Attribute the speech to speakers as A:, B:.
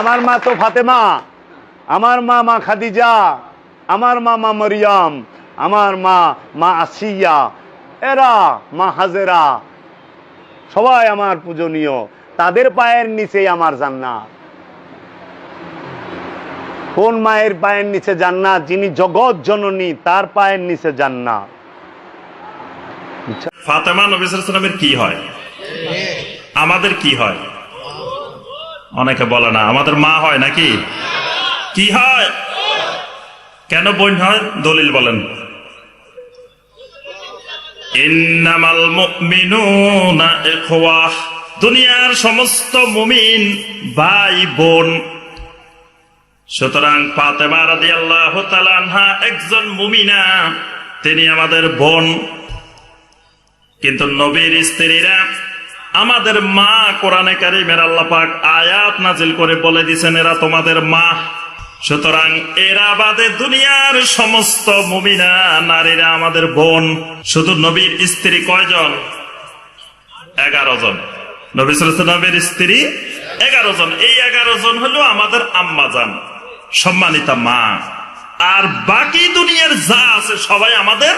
A: আমার মা তো ফাতেমা, আমার মা মা খাদিজা, আমার মা মা মরিয়ম, আমার মা মা আসিয়া, এরা মা হাজেরা, সবাই আমার পূজনীয়। তাদের পায়ের নিচে আমার জান্নাত। কোন মায়ের পায়ের নিচে জান্নাত? যিনি জগৎ জননী, তার পায়ের নিচে জান্নাত।
B: ফাতেমা নবী সাল্লাল্লাহু আলাইহি ওয়াসাল্লামের কি হয়? আমাদের কি হয়? অনেকে বলে না আমাদের মা হয় নাকি? কি হয়? কেন বোন হয়? দলিল বলেন। ইন্নামাল মুমিনুনা ইখওয়াহ, দুনিয়ার সমস্ত মুমিন ভাই বোন। সুতরাং ফাতেমা রাদিয়াল্লাহু তাআলা আনহা একজন মুমিনা, তিনি আমাদের বোন। কিন্তু নবীর স্ত্রীরা আমাদের মা। কোরআনে কারিমের আল্লাহ পাক আয়াত নাজিল করে বলে দিয়েছেন এরা তোমাদের মা। সুতরাং এরা বাদে দুনিয়ার সমস্ত মুমিনা নারীরা আমাদের বোন। শুধু নবীর স্ত্রী কয়জন? 11 জন। নবী সাল্লাল্লাহু আলাইহি ওয়াসাল্লামের স্ত্রী 11 জন। এই 11 জন হলো আমাদের আম্মা জান, সম্মানিতা মা। আর বাকি দুনিয়ার যা আছে সবাই আমাদের